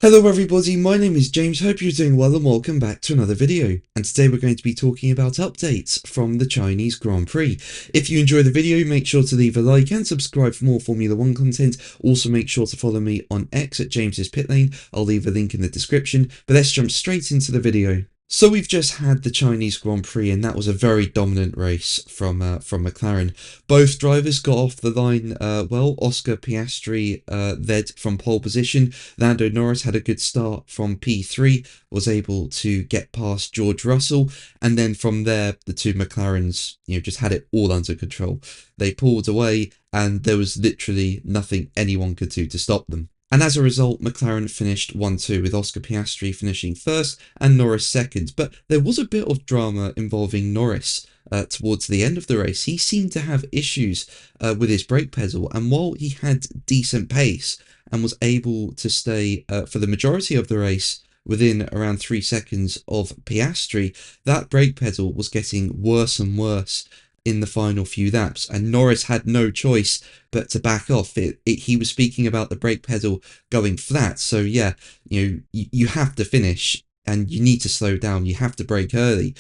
Hello everybody, my name is James, hope you're doing well and welcome back to another video. And today we're going to be talking about updates from the Chinese Grand Prix. If you enjoy the video, make sure to leave a like and subscribe for more Formula 1 content. Also make sure to follow me on X at James's Pit Lane, I'll leave a link in the description. But let's jump straight into the video. So we've just had the Chinese Grand Prix and that was a very dominant race from McLaren. Both drivers got off the line well. Oscar Piastri led from pole position. Lando Norris had a good start from P3, was able to get past George Russell, and then from there the two McLarens just had it all under control. They pulled away and there was literally nothing anyone could do to stop them. And as a result, McLaren finished 1-2 with Oscar Piastri finishing first and Norris second. But there was a bit of drama involving Norris towards the end of the race. He seemed to have issues with his brake pedal, and while he had decent pace and was able to stay for the majority of the race within around 3 seconds of Piastri, that brake pedal was getting worse and worse in the final few laps, and Norris had no choice but to back off. He was speaking about the brake pedal going flat, so yeah, you have to finish and you need to slow down. You have to brake early.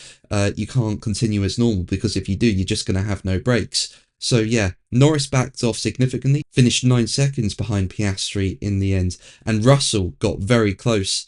You can't continue as normal, because if you do, you're just going to have no brakes. So yeah, Norris backed off significantly, finished 9 seconds behind Piastri in the end, and Russell got very close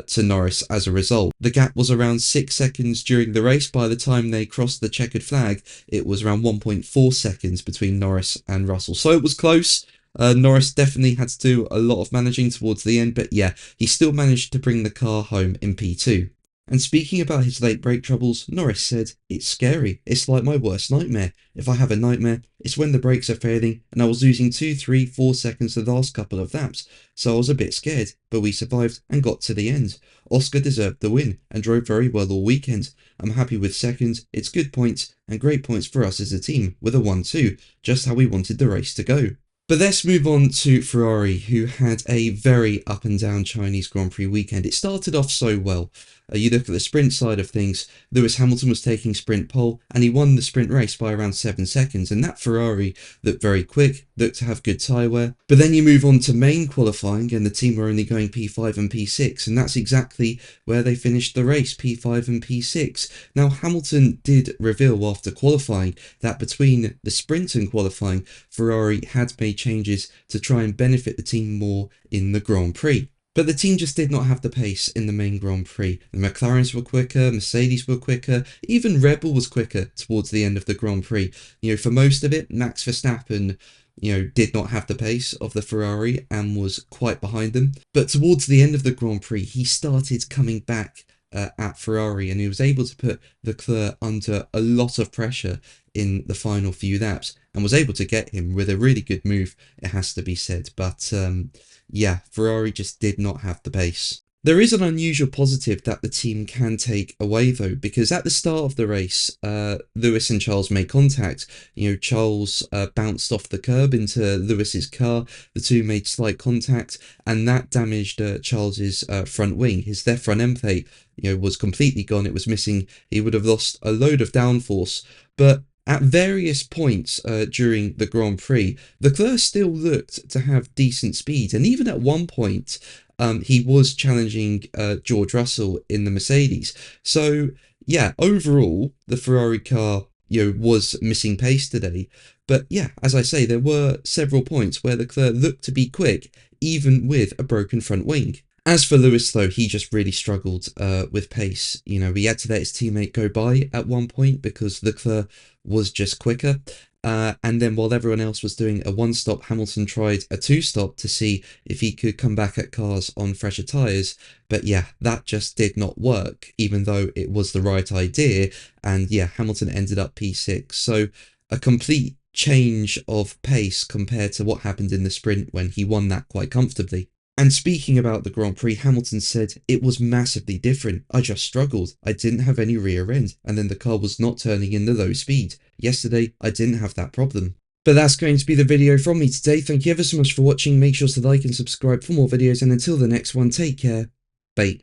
to Norris as a result. The gap was around 6 seconds during the race. By the time they crossed the checkered flag, it was around 1.4 seconds between Norris and Russell. So it was close. Norris definitely had to do a lot of managing towards the end, but yeah, he still managed to bring the car home in P2. And speaking about his late brake troubles, Norris said, "It's scary. It's like my worst nightmare. If I have a nightmare, it's when the brakes are failing, and I was losing 2, 3, 4 seconds the last couple of laps, so I was a bit scared, but we survived and got to the end. Oscar deserved the win and drove very well all weekend. I'm happy with second. It's good points and great points for us as a team with a 1-2, just how we wanted the race to go." But let's move on to Ferrari, who had a very up and down Chinese Grand Prix weekend. It started off so well. You look at the sprint side of things, Lewis Hamilton was taking sprint pole and he won the sprint race by around 7 seconds, and that Ferrari looked very quick, looked to have good tyre wear. But then you move on to main qualifying and the team were only going P5 and P6, and that's exactly where they finished the race, P5 and P6. Now Hamilton did reveal after qualifying that between the sprint and qualifying, Ferrari had made changes to try and benefit the team more in the Grand Prix. But the team just did not have the pace in the main Grand Prix. The McLarens were quicker, Mercedes were quicker, even Red Bull was quicker towards the end of the Grand Prix. For most of it, Max Verstappen, did not have the pace of the Ferrari and was quite behind them. But towards the end of the Grand Prix, he started coming back at Ferrari, and he was able to put Leclerc under a lot of pressure in the final few laps and was able to get him with a really good move, it has to be said. But yeah, Ferrari just did not have the pace. There is an unusual positive that the team can take away though, because at the start of the race, Lewis and Charles made contact. Charles bounced off the curb into Lewis's car. The two made slight contact, and that damaged Charles's front wing. His left front end plate, was completely gone. It was missing. He would have lost a load of downforce. But at various points during the Grand Prix, Leclerc still looked to have decent speed, and even at one point, he was challenging George Russell in the Mercedes. So yeah, overall, the Ferrari car, was missing pace today. But yeah, as I say, there were several points where Leclerc looked to be quick, even with a broken front wing. As for Lewis, though, he just really struggled with pace. He had to let his teammate go by at one point because Leclerc was just quicker. And then while everyone else was doing a 1-stop, Hamilton tried a 2-stop to see if he could come back at cars on fresher tyres. But yeah, that just did not work, even though it was the right idea. And yeah, Hamilton ended up P6. So a complete change of pace compared to what happened in the sprint when he won that quite comfortably. And speaking about the Grand Prix, Hamilton said, "It was massively different. I just struggled. I didn't have any rear end, and then the car was not turning in the low speed. Yesterday, I didn't have that problem." But that's going to be the video from me today. Thank you ever so much for watching. Make sure to like and subscribe for more videos, and until the next one, take care. Bye.